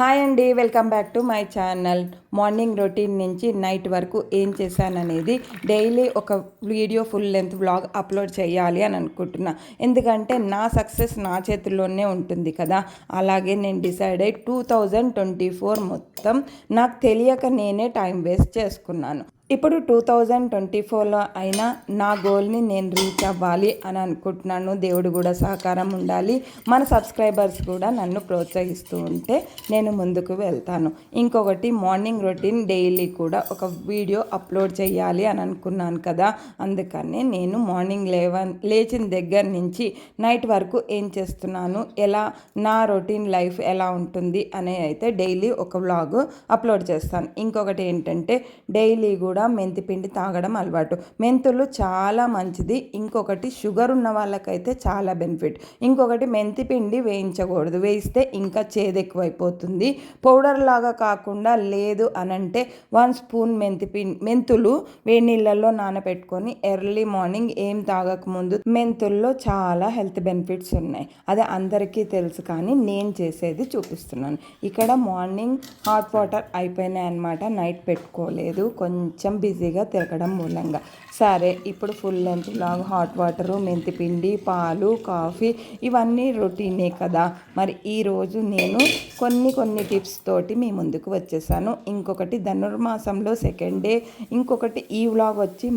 Hi అండి, welcome back to my channel. Morning routine నుంచి night వరకు ఏం చేశాననేది డైలీ ఒక video full length vlog upload చేయాలి అని అనుకుంటున్నా. ఎందుకంటే నా సక్సెస్ నా చేతుల్లోనే ఉంటుంది కదా. అలాగే నేను డిసైడ్ అయ్యి 2024 మొత్తం నాకు తెలియక నేనే టైం వేస్ట్ చేసుకున్నాను. ఇప్పుడు 2024లో అయినా నా గోల్ని నేను రీచ్ అవ్వాలి అని అనుకుంటున్నాను. దేవుడు కూడా సహకారం ఉండాలి, మన సబ్స్క్రైబర్స్ కూడా నన్ను ప్రోత్సహిస్తూ ఉంటే నేను ముందుకు వెళ్తాను. ఇంకొకటి, మార్నింగ్ రొటీన్ డైలీ కూడా ఒక వీడియో అప్లోడ్ చేయాలి అని అనుకున్నాను కదా. అందుకని నేను మార్నింగ్ లేచిన దగ్గర నుంచి నైట్ వరకు ఏం చేస్తున్నాను, ఎలా నా రొటీన్ లైఫ్ ఎలా ఉంటుంది అనే అయితే డైలీ ఒక వ్లాగ్ అప్లోడ్ చేస్తాను. ఇంకొకటి ఏంటంటే డైలీ కూడా మెంతిపిండి తాగడం అలవాటు. మెంతులు చాలా మంచిది. ఇంకొకటి, షుగర్ ఉన్న వాళ్ళకైతే చాలా బెనిఫిట్. ఇంకొకటి, మెంతిపిండి వేయించకూడదు, వేయిస్తే ఇంకా చేదు ఎక్కువైపోతుంది. పౌడర్ లాగా కాకుండా లేదు అనంటే 1 స్పూన్ మెంతులు వేడి నీళ్ళల్లో నానబెట్టుకొని ఎర్లీ మార్నింగ్ ఏం తాగకముందు, మెంతుల్లో చాలా హెల్త్ బెనిఫిట్స్ ఉన్నాయి. అది అందరికీ తెలుసు, కానీ నేను చేసేది చూపిస్తున్నాను. ఇక్కడ మార్నింగ్ హాట్ వాటర్ అయిపోయినాయి అన్నమాట, నైట్ పెట్టుకోలేదు, కొంచెం బిజీగా తిరగడం మూలంగా. సరే, ఇప్పుడు ఫుల్ లెంత్ లాగ్ హాట్ వాటరు, మెంతిపిండి, పాలు, కాఫీ ఇవన్నీ రొటీనే కదా. మరి ఈరోజు నేను కొన్ని టిప్స్ తోటి మీ ముందుకు వచ్చేసాను. ఇంకొకటి, ధనుర్మాసంలో సెకండ్ డే. ఇంకొకటి, ఈ వ్లాగ్ వచ్చి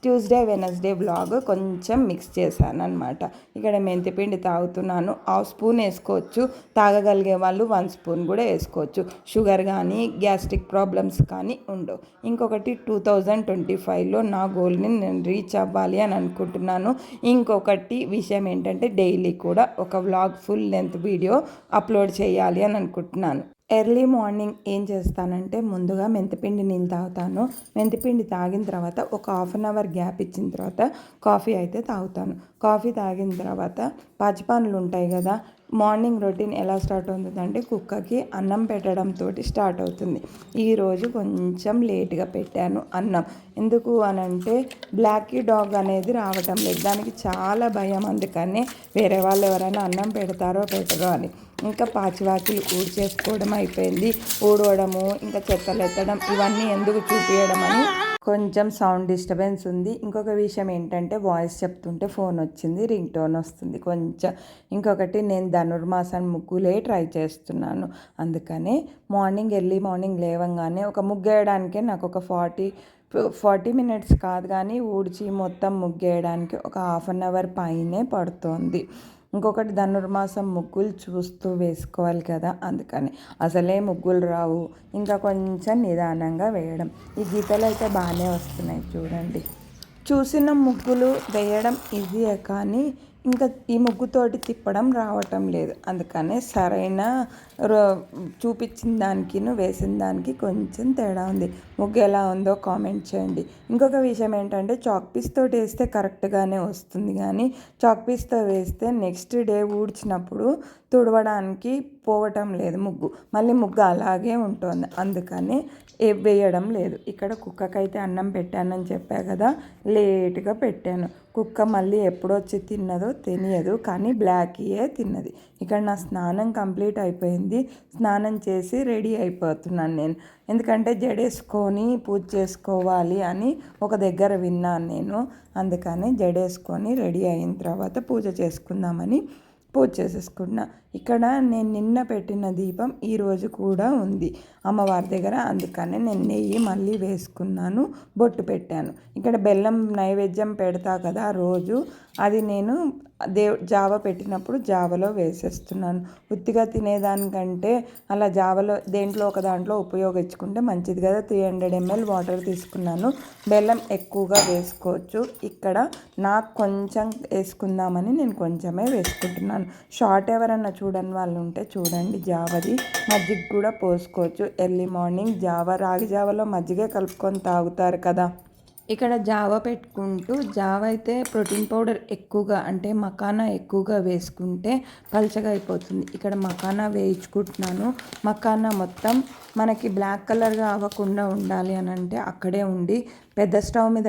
ట్యూస్డే వెనస్డే వ్లాగ్ కొంచెం మిక్స్ చేశాను అనమాట. ఇక్కడ మెంతిపిండి తాగుతున్నాను. 1/2 స్పూన్ వేసుకోవచ్చు, తాగగలిగే వాళ్ళు 1 స్పూన్ కూడా వేసుకోవచ్చు. షుగర్ కానీ గ్యాస్ట్రిక్ ప్రాబ్లమ్స్ కానీ ఉండవు. ఇంకొకటి, 2025లో నా గోల్ని నేను రీచ్ అవ్వాలి అని అనుకుంటున్నాను. ఇంకొకటి విషయం ఏంటంటే డైలీ కూడా ఒక vlog full length video upload చేయాలి అని అనుకుంటున్నాను. ఎర్లీ మార్నింగ్ ఏం చేస్తానంటే ముందుగా మెంతిపిండి నీళ్ళు తాగుతాను. మెంతిపిండి తాగిన తర్వాత ఒక 1/2 అవర్ గ్యాప్ ఇచ్చిన తర్వాత కాఫీ అయితే తాగుతాను. కాఫీ తాగిన తర్వాత పాచిపనులు ఉంటాయి కదా. మార్నింగ్ రొటీన్ ఎలా స్టార్ట్ అవుతుందంటే కుక్కకి అన్నం పెట్టడంతో స్టార్ట్ అవుతుంది. ఈరోజు కొంచెం లేట్గా పెట్టాను అన్నం. ఎందుకు అనంటే బ్లాకీ డాగ్ అనేది రావటం లేదు, దానికి చాలా భయం. అందుకనే వేరే వాళ్ళు ఎవరైనా అన్నం పెడతారో పెట్టరో అని. ఇంకా పాచివాకిలు ఊడ్చేసుకోవడం అయిపోయింది. ఊడవడము, ఇంకా చెత్తలు ఎత్తడం, ఇవన్నీ ఎందుకు చూపించడం అని కొంచెం సౌండ్ డిస్టర్బెన్స్ ఉంది. ఇంకొక విషయం ఏంటంటే వాయిస్ చెప్తుంటే ఫోన్ వచ్చింది, రింగ్ టోన్ వస్తుంది కొంచెం. ఇంకొకటి, నేను ధనుర్మాసం ముగ్గులే ట్రై చేస్తున్నాను. అందుకనే ఎర్లీ మార్నింగ్ లేవంగానే ఒక ముగ్గు వేయడానికే నాకు ఒక 40 మినిట్స్ కాదు, కానీ ఊడ్చి మొత్తం ముగ్గేయడానికి ఒక 1/2 అవర్ పైనే పడుతోంది. ఇంకొకటి, ధనుర్మాసం ముగ్గులు చూస్తూ వేసుకోవాలి కదా, అందుకని అసలే ముగ్గులు రావు, ఇంకా కొంచెం నిదానంగా వేయడం. ఈ గీతలు అయితే బాగానే వస్తున్నాయి చూడండి. చూసిన ముగ్గులు వేయడం ఈజీయే, కానీ ఇంకా ఈ ముగ్గుతోటి తిప్పడం రావటం లేదు. అందుకనే సరైన చూపించిన దానికి వేసిన దానికి కొంచెం తేడా ఉంది. ముగ్గు ఎలా ఉందో కామెంట్ చేయండి. ఇంకొక విషయం ఏంటంటే చాక్ పీస్ తోటి వేస్తే కరెక్ట్గానే వస్తుంది, కానీ చాక్ పీస్తో వేస్తే నెక్స్ట్ డే ఊడ్చినప్పుడు తుడవడానికి పోవటం లేదు ముగ్గు, మళ్ళీ ముగ్గు అలాగే ఉంటుంది. అందుకని వేయడం లేదు. ఇక్కడ కుక్కకైతే అన్నం పెట్టానని చెప్పా కదా, లేట్గా పెట్టాను. కుక్క మళ్ళీ ఎప్పుడొచ్చి తిన్నదో తెలియదు, కానీ బ్లాకీయే తిన్నది. ఇక్కడ నా స్నానం కంప్లీట్ అయిపోయింది. స్నానం చేసి రెడీ అయిపోతున్నాను నేను. ఎందుకంటే జడేసుకొని పూజ చేసుకోవాలి అని ఒక దగ్గర విన్నాను నేను. అందుకని జడేసుకొని రెడీ అయిన తర్వాత పూజ చేసుకుందామని పూజ చేసేసుకున్నా. ఇక్కడ నేను నిన్న పెట్టిన దీపం ఈరోజు కూడా ఉంది అమ్మవారి దగ్గర. అందుకనే నేను నెయ్యి మళ్ళీ వేసుకున్నాను, బొట్టు పెట్టాను. ఇక్కడ బెల్లం నైవేద్యం పెడతా కదా రోజు, అది నేను జావ పెట్టినప్పుడు జావలో వేసేస్తున్నాను. ఉత్తిగా తినేదానికంటే అలా జావలో దేంట్లో ఒక దాంట్లో ఉపయోగించుకుంటే మంచిది కదా. 300 ml వాటర్ తీసుకున్నాను. బెల్లం ఎక్కువగా వేసుకోవచ్చు. ఇక్కడ నాకు కొంచెం వేసుకుందామని నేను కొంచెమే వేసుకుంటున్నాను. షార్ట్ ఎవరన్నా చూడని వాళ్ళు ఉంటే చూడండి, జావది మజ్జిగ కూడా పోసుకోవచ్చు. ఎర్లీ మార్నింగ్ జావ, రాగి జావలో మజ్జిగే కలుపుకొని తాగుతారు కదా. ఇక్కడ జావ పెట్టుకుంటూ జావ అయితే ప్రోటీన్ పౌడర్ ఎక్కువగా అంటే మకానా ఎక్కువగా వేసుకుంటే పలచగా అయిపోతుంది. ఇక్కడ మకానా వేయించుకుంటున్నాను. మకానా మొత్తం మనకి బ్లాక్ కలర్గా అవ్వకుండా ఉండాలి అని అంటే అక్కడే ఉండి పెద్ద స్టవ్ మీద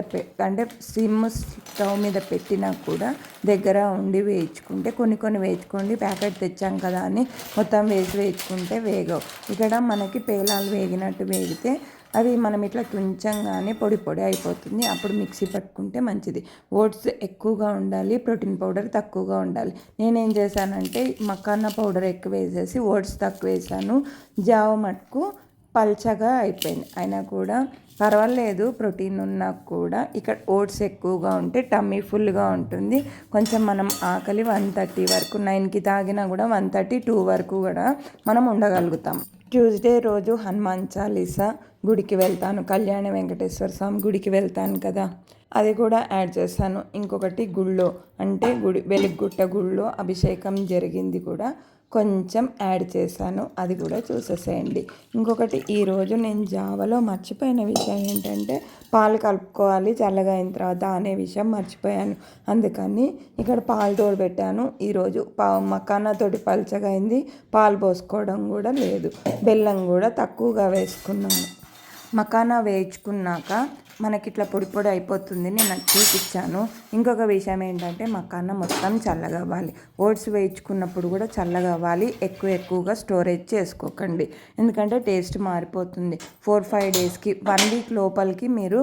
అంటే సిమ్ స్టవ్ మీద పెట్టినా కూడా దగ్గర ఉండి వేయించుకుంటే కొన్ని వేయించుకోండి. ప్యాకెట్ తెచ్చాం కదా అని మొత్తం వేయించుకుంటే వేగవు. ఇక్కడ మనకి పేలాలు వేగినట్టు వేగితే అవి మనం ఇట్లా తుంచంగానే పొడి అయిపోతుంది. అప్పుడు మిక్సీ పట్టుకుంటే మంచిది. ఓట్స్ ఎక్కువగా ఉండాలి, ప్రోటీన్ పౌడర్ తక్కువగా ఉండాలి. నేనేం చేశానంటే మకానా పౌడర్ ఎక్కువ వేసేసి ఓట్స్ తక్కువ వేసాను. జావ మటుకు పల్చగా అయిపోయింది. అయినా కూడా పర్వాలేదు, ప్రోటీన్ ఉన్నా కూడా ఇక్కడ ఓట్స్ ఎక్కువగా ఉంటే టమ్మీ ఫుల్గా ఉంటుంది. కొంచెం మనం ఆకలి 1:30 వరకు 9కి తాగినా కూడా 1:30, 2 వరకు కూడా మనం ఉండగలుగుతాం. ట్యూస్డే రోజు హనుమాన్ చాలీసా గుడికి వెళ్తాను. కళ్యాణ వెంకటేశ్వర స్వామి గుడికి వెళ్తాను కదా, అది కూడా యాడ్ చేశాను. ఇంకొకటి గుళ్ళో అంటే వెలుగుగుట్ట గుళ్ళో అభిషేకం జరిగింది కూడా కొంచెం యాడ్ చేశాను, అది కూడా చూసేసేయండి. ఇంకొకటి ఈరోజు నేను జావలో మర్చిపోయిన విషయం ఏంటంటే పాలు కలుపుకోవాలి చల్లగా అయిన తర్వాత అనే విషయం మర్చిపోయాను. అందుకని ఇక్కడ పాలు తోడుపెట్టాను. ఈరోజు మకానా తోటి పలచగా అయింది. పాలు పోసుకోవడం కూడా లేదు. బెల్లం కూడా తక్కువగా వేసుకున్నాను. మకానా వేయించుకున్నాక మనకి ఇట్లా పొడి అయిపోతుంది. నేను చూపించాను. ఇంకొక విషయం ఏంటంటే మకానా మొత్తం చల్లగా అవ్వాలి. ఓట్స్ వేయించుకున్నప్పుడు కూడా చల్లగా అవ్వాలి. ఎక్కువగా స్టోరేజ్ చేసుకోకండి, ఎందుకంటే టేస్ట్ మారిపోతుంది. 4-5 డేస్కి 1 వీక్ లోపలికి మీరు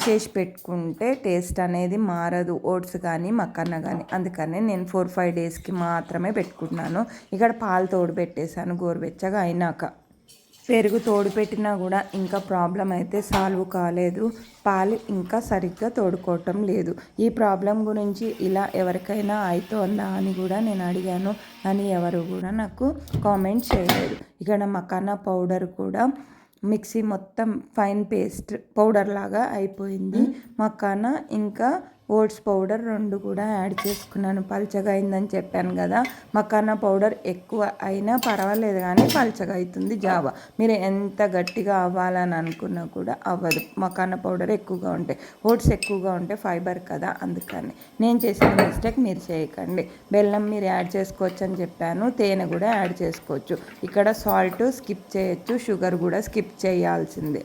చేసి పెట్టుకుంటే టేస్ట్ అనేది మారదు, ఓట్స్ కానీ మకానా కానీ. అందుకనే నేను 4-5 డేస్కి మాత్రమే పెట్టుకుంటున్నాను. ఇక్కడ పాలు తోడు పెట్టేశాను గోరువెచ్చగా అయినాక. పెరుగు తోడు పెట్టినా కూడా ఇంకా ప్రాబ్లం అయితే సాల్వ్ కాలేదు. పాలు ఇంకా సరిగ్గా తోడుకోవటం లేదు. ఈ ప్రాబ్లం గురించి ఇలా ఎవరికైనా అవుతుందా అని కూడా నేను అడిగాను, కానీ ఎవరు కూడా నాకు కామెంట్ చేయలేదు. ఇక్కడ మకానా పౌడర్ కూడా మిక్సీ మొత్తం ఫైన్ పేస్ట్ పౌడర్ లాగా అయిపోయింది. మకానా ఇంకా ఓట్స్ పౌడర్ 2 కూడా యాడ్ చేసుకున్నాను. పల్చగా అయిందని చెప్పాను కదా, మకానా పౌడర్ ఎక్కువ అయినా పర్వాలేదు కానీ పల్చగా అవుతుంది జావ. మీరు ఎంత గట్టిగా అవ్వాలని అనుకున్నా కూడా అవ్వదు, మకానా పౌడర్ ఎక్కువగా ఉంటే. ఓట్స్ ఎక్కువగా ఉంటే ఫైబర్ కదా, అందుకని. నేను చేసిన మిస్టేక్ మీరు చేయకండి. బెల్లం మీరు యాడ్ చేసుకోవచ్చు అని చెప్పాను, తేనె కూడా యాడ్ చేసుకోవచ్చు. ఇక్కడ సాల్ట్ స్కిప్ చేయొచ్చు, షుగర్ కూడా స్కిప్ చేయాల్సిందే.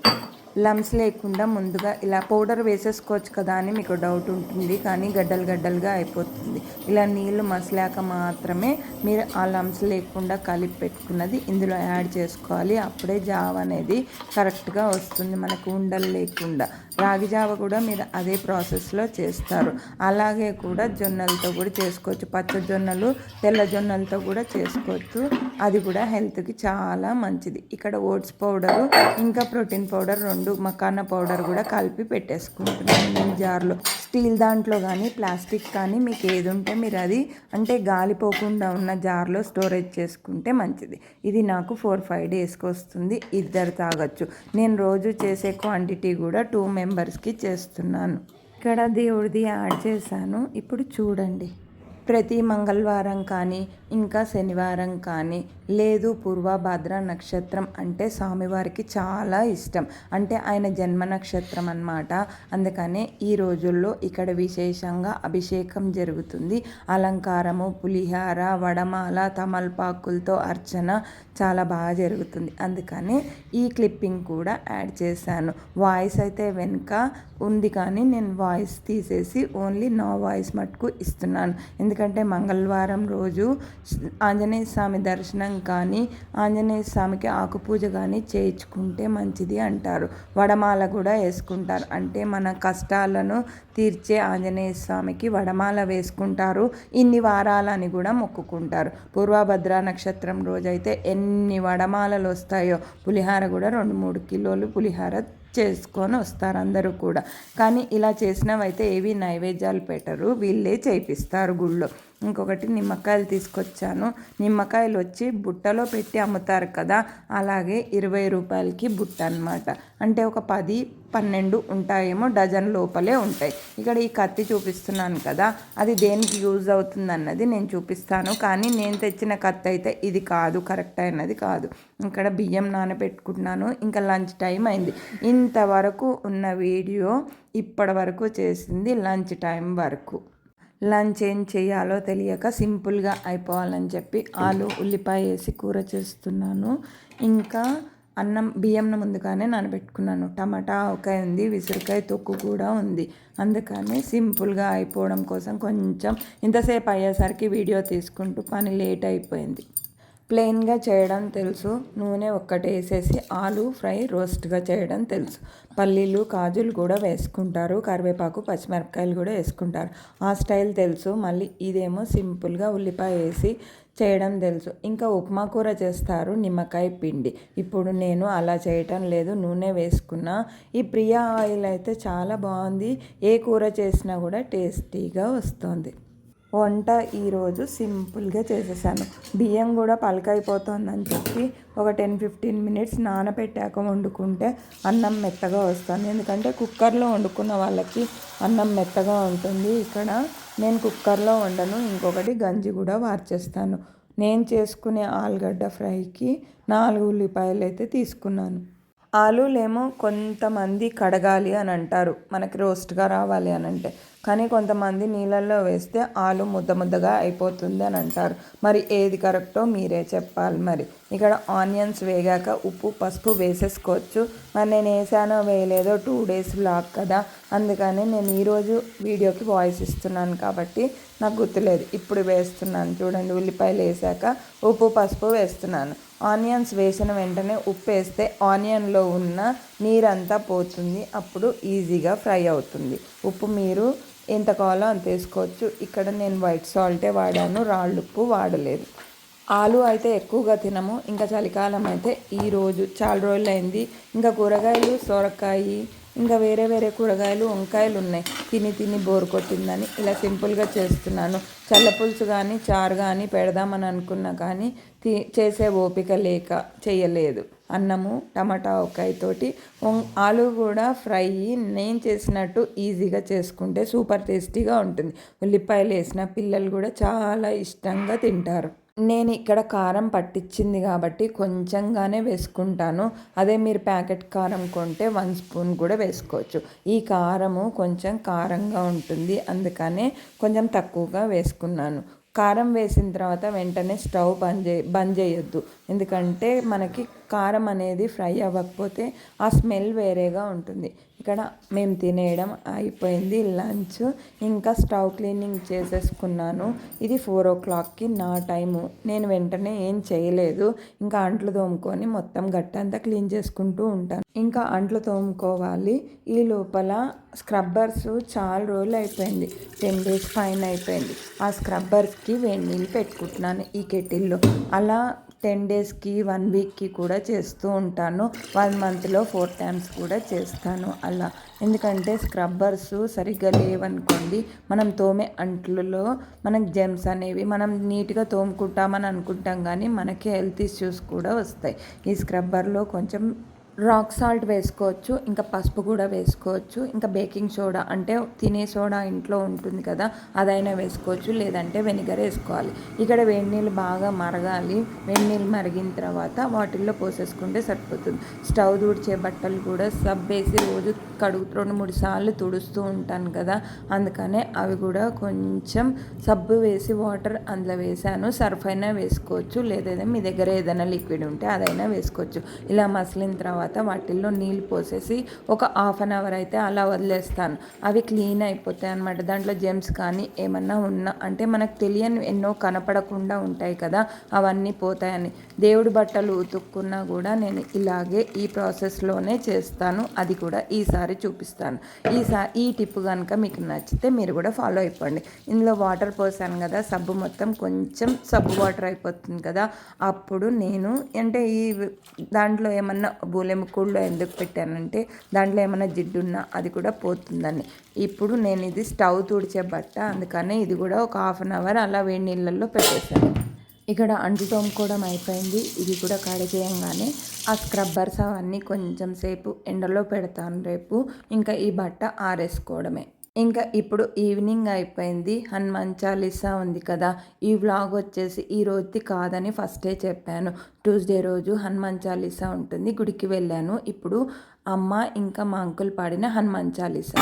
లమ్స్ లేకుండా ముందుగా ఇలా పౌడర్ వేసేసుకోవచ్చు కదా అని మీకు డౌట్ ఉంటుంది, కానీ గడ్డలుగా అయిపోతుంది. ఇలా నీళ్ళు మసలాక మాత్రమే మీరు ఆ లమ్స్ లేకుండా కలిపి పెట్టుకున్నది ఇందులో యాడ్ చేసుకోవాలి. అప్పుడే జావ అనేది కరెక్ట్గా వస్తుంది, మనకు ఉండలు లేకుండా. రాగి జావ కూడా మీరు అదే ప్రాసెస్లో చేస్తారు. అలాగే కూడా జొన్నలతో కూడా చేసుకోవచ్చు, పచ్చ జొన్నలు తెల్ల జొన్నలతో కూడా చేసుకోవచ్చు. అది కూడా హెల్త్కి చాలా మంచిది. ఇక్కడ ఓట్స్ పౌడరు ఇంకా ప్రోటీన్ పౌడర్ 2 మకానా పౌడర్ కూడా కలిపి పెట్టేసుకుంటున్నాను నేను జార్లో. స్టీల్ దాంట్లో కానీ ప్లాస్టిక్ కానీ మీకు ఏది ఉంటే మీరు అది అంటే గాలిపోకుండా ఉన్న జార్లో స్టోరేజ్ చేసుకుంటే మంచిది. ఇది నాకు 4-5 డేస్కి వస్తుంది, 2 తాగొచ్చు. నేను రోజు చేసే క్వాంటిటీ కూడా 2 మెంబర్స్కి చేస్తున్నాను. ఇక్కడ దేవుడిది యాడ్ చేశాను. ఇప్పుడు చూడండి, ప్రతి మంగళవారం కానీ ఇంకా శనివారం కానీ లేదు పూర్వభద్ర నక్షత్రం అంటే స్వామివారికి చాలా ఇష్టం, అంటే ఆయన జన్మ నక్షత్రం అన్నమాట. అందుకనే ఈ రోజుల్లో ఇక్కడ విశేషంగా అభిషేకం జరుగుతుంది. అలంకారము, పులిహార, వడమాల, తమలపాకులతో అర్చన చాలా బాగా జరుగుతుంది. అందుకని ఈ క్లిప్పింగ్ కూడా యాడ్ చేశాను. వాయిస్ అయితే వెనుక ఉంది కానీ నేను వాయిస్ తీసేసి ఓన్లీ నా వాయిస్ మటుకు ఇస్తున్నాను. ఎందుకంటే మంగళవారం రోజు ఆంజనేయ స్వామి దర్శనం కానీ ఆంజనేయ స్వామికి ఆకుపూజ కానీ చేయించుకుంటే మంచిది అంటారు. వడమాల కూడా వేసుకుంటారు, అంటే మన కష్టాలను తీర్చే ఆంజనేయ స్వామికి వడమాల వేసుకుంటారు. ఇన్ని వారాలని కూడా మొక్కుకుంటారు. పూర్వభద్ర నక్షత్రం రోజైతే ఎన్ని వడమాలలు వస్తాయో. పులిహార కూడా 2-3 కిలోలు పులిహార చేసుకొని వస్తారు అందరూ కూడా. కానీ ఇలా చేసినవైతే ఏవి నైవేద్యాలు పెట్టరు, వీళ్ళే చేయిస్తారు గుళ్ళో. ఇంకొకటి నిమ్మకాయలు తీసుకొచ్చాను. నిమ్మకాయలు వచ్చి బుట్టలో పెట్టి అమ్ముతారు కదా, అలాగే 20 రూపాయలకి బుట్ట అనమాట. అంటే ఒక 10 12 ఉంటాయేమో, డజన్ లోపలే ఉంటాయి. ఇక్కడ ఈ కత్తి చూపిస్తున్నాను కదా, అది దేనికి యూజ్ అవుతుంది అన్నది నేను చూపిస్తాను. కానీ నేను తెచ్చిన కత్తి అయితే ఇది కాదు, కరెక్ట్ అయినది కాదు. ఇక్కడ బియ్యం నానబెట్టుకుంటున్నాను. ఇంకా లంచ్ టైం అయింది. ఇంతవరకు ఉన్న వీడియో ఇప్పటి వరకు చేసింది లంచ్ టైం వరకు. లంచ్ ఏం చేయాలో తెలియక సింపుల్గా అయిపోవాలని చెప్పి ఆలు ఉల్లిపాయ వేసి కూర చేస్తున్నాను. ఇంకా బియ్యంను ముందుగానే నానబెట్టుకున్నాను. టమాటా ఆవకాయ ఉంది, విసురుకాయ తొక్కు కూడా ఉంది. అందుకని సింపుల్గా అయిపోవడం కోసం కొంచెం ఇంతసేపు అయ్యేసరికి వీడియో తీసుకుంటూ పని లేట్ అయిపోయింది. ప్లెయిన్గా చేయడం తెలుసు, నూనె ఒక్కటే వేసేసి ఆలు ఫ్రై రోస్ట్గా చేయడం తెలుసు. పల్లీలు కాజులు కూడా వేసుకుంటారు, కరివేపాకు పచ్చిమిరపకాయలు కూడా వేసుకుంటారు. ఆ స్టైల్ తెలుసు. మళ్ళీ ఇదేమో సింపుల్గా ఉల్లిపాయ వేసి చేయడం తెలుసు. ఇంకా ఉప్మా కూర చేస్తారు నిమ్మకాయ పిండి. ఇప్పుడు నేను అలా చేయటం లేదు, నూనె వేసుకున్నా. ఈ ప్రియా ఆయిల్ అయితే చాలా బాగుంది. ఏ కూర చేసినా కూడా టేస్టీగా వస్తుంది. వంట ఈరోజు సింపుల్గా చేసేసాను. బియ్యం కూడా పలకైపోతుందని చెప్పి ఒక 10-15 మినిట్స్ నానబెట్టాక వండుకుంటే అన్నం మెత్తగా వస్తుంది. ఎందుకంటే కుక్కర్లో వండుకున్న వాళ్ళకి అన్నం మెత్తగా ఉంటుంది. ఇక్కడ నేను కుక్కర్లో వండను, ఇంకొకటి గంజి కూడా వార్చేస్తాను. నేను చేసుకునే ఆలుగడ్డ ఫ్రైకి 4 ఉల్లిపాయలు అయితే తీసుకున్నాను. ఆలులేమో కొంతమంది కడగాలి అని అంటారు, మనకి రోస్ట్గా రావాలి అని అంటే. కానీ కొంతమంది నీళ్ళల్లో వేస్తే ఆలు ముద్ద ముద్దగా అయిపోతుంది అని అంటారు. మరి ఏది కరెక్టో మీరే చెప్పాలి. మరి ఇక్కడ ఆనియన్స్ వేగాక ఉప్పు పసుపు వేసేసుకోవచ్చు. మరి నేను వేసానో వేయలేదో 2 days వ్లాగ్ కదా, అందుకని నేను ఈరోజు వీడియోకి వాయిస్ ఇస్తున్నాను కాబట్టి నాకు గుర్తులేదు. ఇప్పుడు వేస్తున్నాను చూడండి. ఉల్లిపాయలు వేసాక ఉప్పు పసుపు వేస్తున్నాను. ఆనియన్స్ వేసిన వెంటనే ఉప్పు వేస్తే ఆనియన్లో ఉన్న నీరంతా పోతుంది, అప్పుడు ఈజీగా ఫ్రై అవుతుంది. ఉప్పు మీరు ఎంత కావాలో అంత వేసుకోవచ్చు. ఇక్కడ నేను వైట్ సాల్టే వాడాను, రాళ్ళుప్పు వాడలేదు. ఆలు అయితే ఎక్కువగా తినము. ఇంకా చలికాలం అయితే ఈరోజు చాలా రోజులు అయింది. ఇంకా కూరగాయలు సొరకాయ, ఇంకా వేరే వేరే కూరగాయలు వంకాయలు ఉన్నాయి. తిని బోరు కొట్టిందని ఇలా సింపుల్గా చేస్తున్నాను. చల్లపులుసు కానీ చారు కానీ పెడదామని అనుకున్నా కానీ చేసే ఓపిక లేక చేయలేదు. అన్నము టమాటా ఆవకాయతోటి ఆలు కూడా ఫ్రై నేను చేసినట్టు ఈజీగా చేసుకుంటే సూపర్ టేస్టీగా ఉంటుంది. ఉల్లిపాయలు వేసిన పిల్లలు కూడా చాలా ఇష్టంగా తింటారు. నేను ఇక్కడ కారం పట్టించింది కాబట్టి కొంచెంగానే వేసుకుంటాను. అదే మీరు ప్యాకెట్ కారం కొంటే 1 స్పూన్ కూడా వేసుకోవచ్చు. ఈ కారము కొంచెం కారంగా ఉంటుంది, అందుకనే కొంచెం తక్కువగా వేసుకున్నాను. కారం వేసిన తర్వాత వెంటనే స్టవ్ బంద్ చేయొద్దు. ఎందుకంటే మనకి కారం అనేది ఫ్రై అవ్వకపోతే ఆ స్మెల్ వేరేగా ఉంటుంది. ఇక్కడ మేము తినేయడం అయిపోయింది లంచ్. ఇంకా స్టవ్ క్లీనింగ్ చేసేసుకున్నాను. ఇది 4 o'clockకి నా టైము. నేను వెంటనే ఏం చేయలేదు. ఇంకా అంట్లు తోముకొని మొత్తం గట్టంతా క్లీన్ చేసుకుంటూ ఉంటాను. ఇంకా అంట్లు తోముకోవాలి. ఈ లోపల స్క్రబ్బర్స్ చాలా రోజులు అయిపోయింది, 10 days పైన అయిపోయింది. ఆ స్క్రబ్బర్స్కి వేడి నీళ్ళు పెట్టుకుంటున్నాను ఈ కెటిల్లో. అలా 10 daysకి 1 weekకి కూడా చేస్తూ ఉంటాను. 1 monthలో 4 times కూడా చేస్తాను అలా. ఎందుకంటే స్క్రబ్బర్స్ సరిగ్గా లేవనుకోండి, మనం తోమే అంట్లలో మనకు జెమ్స్ అనేవి మనం నీట్గా తోముకుంటామని అనుకుంటాం, కానీ మనకి హెల్త్ ఇష్యూస్ కూడా వస్తాయి. ఈ స్క్రబ్బర్లో కొంచెం రాక్ సాల్ట్ వేసుకోవచ్చు, ఇంకా పసుపు కూడా వేసుకోవచ్చు, ఇంకా బేకింగ్ సోడా అంటే తినే సోడా ఇంట్లో ఉంటుంది కదా, అదైనా వేసుకోవచ్చు, లేదంటే వెనిగర్ వేసుకోవాలి. ఇక్కడ వేడి నీళ్ళు బాగా మరగాలి. వేడి నీళ్ళు మరిగిన తర్వాత వాటిల్లో పోసేసుకుంటే సరిపోతుంది. స్టవ్ తుడిచే బట్టలు కూడా సబ్బు వేసి రోజు 2-3 సార్లు తుడుస్తూ ఉంటాను కదా, అందుకనే అవి కూడా కొంచెం సబ్బు వేసి వాటర్ అందులో వేసాను. సర్ఫ్ అయినా వేసుకోవచ్చు, లేదా మీ దగ్గర ఏదైనా లిక్విడ్ ఉంటే అదైనా వేసుకోవచ్చు. ఇలా మసిలిన తర్వాత వాటిల్లో నీళ్ళు పోసేసి ఒక 1/2 hour అయితే అలా వదిలేస్తాను. అవి క్లీన్ అయిపోతాయి అన్నమాట. దాంట్లో జెమ్స్ కానీ ఏమన్నా ఉన్నా అంటే మనకు తెలియని ఎన్నో కనపడకుండా ఉంటాయి కదా, అవన్నీ పోతాయని. దేవుడి బట్టలు ఉతుక్కున్నా కూడా నేను ఇలాగే ఈ ప్రాసెస్లోనే చేస్తాను. అది కూడా ఈసారి చూపిస్తాను. ఈ టిప్ కనుక మీకు నచ్చితే మీరు కూడా ఫాలో అయిపోండి. ఇందులో వాటర్ పోసాను కదా, సబ్బు మొత్తం కొంచెం సబ్బు వాటర్ అయిపోతుంది కదా, అప్పుడు నేను అంటే దాంట్లో ఏమన్నా ముక్కుల్లో ఎందుకు పెట్టానంటే దాంట్లో ఏమైనా జిడ్డు ఉన్నా అది కూడా పోతుందని. ఇప్పుడు నేను ఇది స్టవ్ తుడిచే బట్ట, అందుకనే ఇది కూడా ఒక 1/2 hour అలా వేడి నీళ్ళల్లో పెట్టేశాను. ఇక్కడ అంటు తోముకోవడం అయిపోయింది. ఇది కూడా కడిగేయంగానే ఆ స్క్రబ్బర్స్ అవన్నీ కొంచెం సేపు ఎండలో పెడతాను రేపు. ఇంకా ఈ బట్ట ఆరేసుకోవడమే. ఇంకా ఇప్పుడు ఈవినింగ్ అయిపోయింది. హనుమాన్ చాలీసా ఉంది కదా, ఈ వ్లాగ్ వచ్చేసి ఈ రోజుది కాదని ఫస్టే చెప్పాను. ట్యూస్డే రోజు హనుమాన్ చాలీసా ఉంటుంది, గుడికి వెళ్ళాను. ఇప్పుడు అమ్మ ఇంకా మా అంకుల్ పాడిన హనుమాన్ చాలీసా.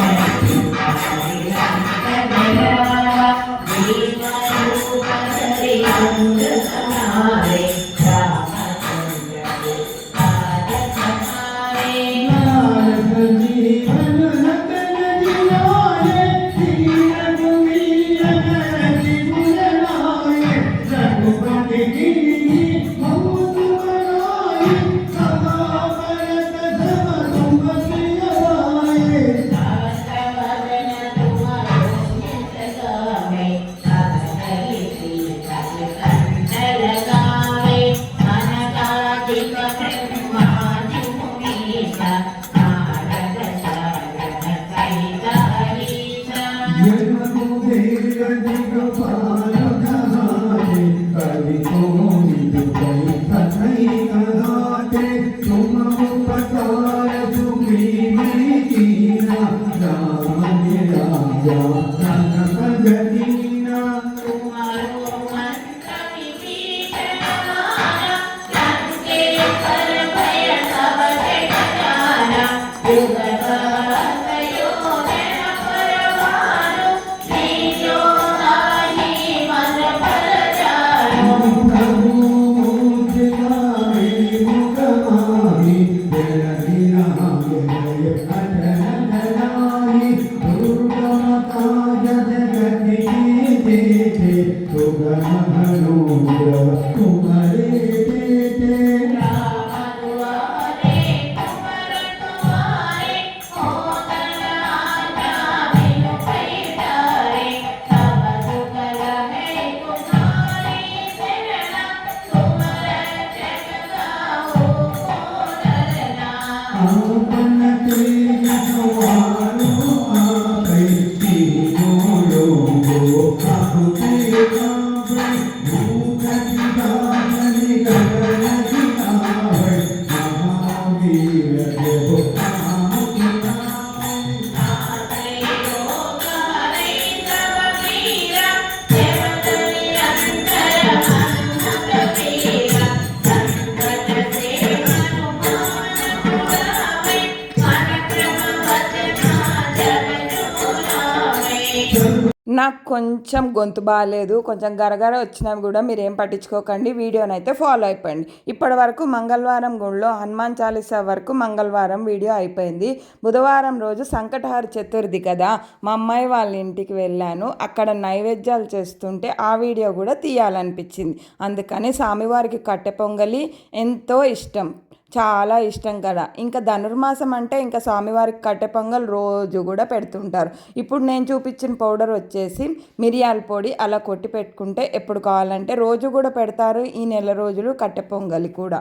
నాకు కొంచెం గొంతు బాగాలేదు, కొంచెం గరగర వచ్చినవి కూడా మీరేం పట్టించుకోకండి. వీడియోని అయితే ఫాలో అయిపోయింది. ఇప్పటి వరకు మంగళవారం గుళ్ళో హనుమాన్ చాలీసా వరకు మంగళవారం వీడియో అయిపోయింది. బుధవారం రోజు సంకటహార చతుర్థి కదా, మా అమ్మాయి వాళ్ళ ఇంటికి వెళ్ళాను. అక్కడ నైవేద్యాలు చేస్తుంటే ఆ వీడియో కూడా తీయాలనిపించింది. అందుకని స్వామివారికి కట్టె పొంగలి ఎంతో ఇష్టం, చాలా ఇష్టం కదా. ఇంకా ధనుర్మాసం అంటే ఇంకా స్వామివారికి కట్టె పొంగల్ రోజు కూడా పెడుతుంటారు. ఇప్పుడు నేను చూపించిన పౌడర్ వచ్చేసి మిరియాల పొడి. అలా కొట్టి పెట్టుకుంటే ఎప్పుడు కావాలంటే రోజు కూడా పెడతారు. ఈ నెల రోజులు కట్టె పొంగలి కూడా.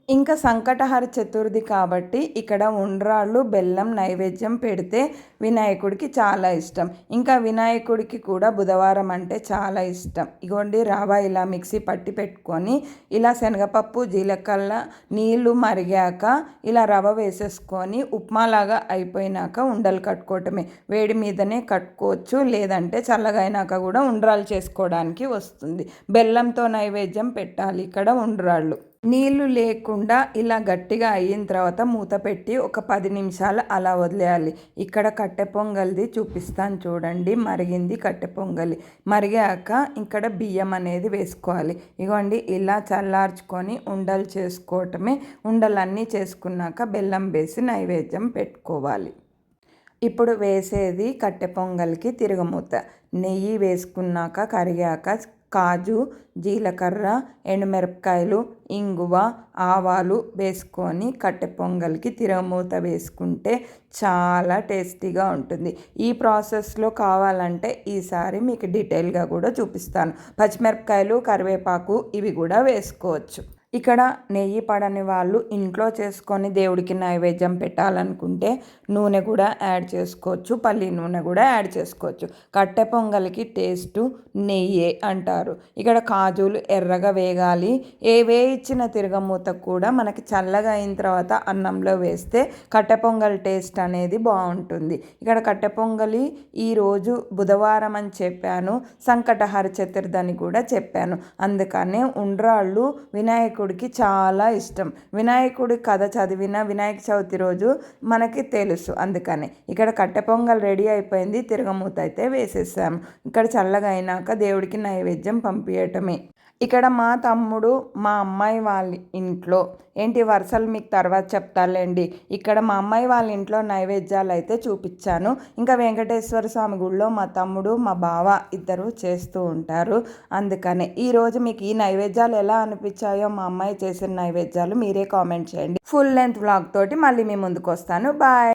ఇంకా సంకటహార చతుర్థి కాబట్టి ఇక్కడ ఉండ్రాళ్ళు బెల్లం నైవేద్యం పెడితే వినాయకుడికి చాలా ఇష్టం. ఇంకా వినాయకుడికి కూడా బుధవారం అంటే చాలా ఇష్టం. ఇగోండి రవ ఇలా మిక్సీ పట్టి పెట్టుకొని ఇలా శనగపప్పు జీలకర్ర నీళ్ళు మరిగాక ఇలా రవ వేసేసుకొని ఉప్మాలాగా అయిపోయినాక ఉండలు కట్టుకోవటమే. వేడి మీదనే కట్టుకోవచ్చు, లేదంటే చల్లగా అయినాక కూడా ఉండ్రాలు చేసుకోవడానికి వస్తుంది. బెల్లంతో నైవేద్యం పెట్టాలి ఇక్కడ ఉండ్రాళ్ళు. నీళ్ళు లేకుండా ఇలా గట్టిగా అయిన తర్వాత మూత పెట్టి ఒక 10 నిమిషాలు అలా వదిలేయాలి. ఇక్కడ కట్టె పొంగల్ది చూపిస్తాను చూడండి. మరిగింది కట్టె పొంగలి. మరిగాక ఇక్కడ బియ్యం అనేది వేసుకోవాలి. ఇగోండి ఇలా చల్లార్చుకొని ఉండలు చేసుకోవటమే. ఉండలన్నీ చేసుకున్నాక బెల్లం వేసి నైవేద్యం పెట్టుకోవాలి. ఇప్పుడు వేసేది కట్టె పొంగల్కి తిరగమూత. నెయ్యి వేసుకున్నాక కరిగాక కాజు జీలకర్ర ఎండుమిరపకాయలు ఇంగువ ఆవాలు వేసుకొని కట్టె పొంగల్కి తిరగమూత వేసుకుంటే చాలా టేస్టీగా ఉంటుంది. ఈ ప్రాసెస్లో కావాలంటే ఈసారి మీకు డీటెయిల్గా కూడా చూపిస్తాను. పచ్చిమిరపకాయలు కరివేపాకు ఇవి కూడా వేసుకోవచ్చు. ఇక్కడ నెయ్యి పడని వాళ్ళు ఇంట్లో చేసుకొని దేవుడికి నైవేద్యం పెట్టాలనుకుంటే నూనె కూడా యాడ్ చేసుకోవచ్చు, పల్లి నూనె కూడా యాడ్ చేసుకోవచ్చు. కట్టె పొంగల్కి టేస్టు నెయ్యే అంటారు. ఇక్కడ కాజులు ఎర్రగా వేగాలి. వేయించిన తిరగమూత కూడా మనకి చల్లగా అయిన తర్వాత అన్నంలో వేస్తే కట్టె పొంగల్ టేస్ట్ అనేది బాగుంటుంది. ఇక్కడ కట్టె పొంగలి ఈరోజు బుధవారం అని చెప్పాను, సంకటహర చతుర్థి అని కూడా చెప్పాను. అందుకనే ఉండ్రాళ్ళు వినాయకుడికి చాలా ఇష్టం. వినాయకుడి కథ చదివిన వినాయక చవితి రోజు మనకి తెలుసు. అందుకని ఇక్కడ కట్టె పొంగల్ రెడీ అయిపోయింది, తిరగమూత అయితే వేసేసాము. ఇక్కడ చల్లగా అయినాక దేవుడికి నైవేద్యం పంపించటమే. ఇక్కడ మా తమ్ముడు మా అమ్మాయి వాళ్ళ ఇంట్లో ఏంటి వరుసలు మీకు తర్వాత చెప్తాలేండి. ఇక్కడ మా అమ్మాయి వాళ్ళ ఇంట్లో నైవేద్యాలు అయితే చూపించాను. ఇంకా వెంకటేశ్వర స్వామి గుడిలో మా తమ్ముడు మా బావ ఇద్దరు చేస్తూ ఉంటారు. అందుకనే ఈరోజు మీకు ఈ నైవేద్యాలు ఎలా అనిపించాయో, మా అమ్మాయి చేసిన నైవేద్యాలు మీరే కామెంట్ చేయండి. ఫుల్ లెంత్ వ్లాగ్ తోటి మళ్ళీ మీ ముందుకు వస్తాను. బాయ్.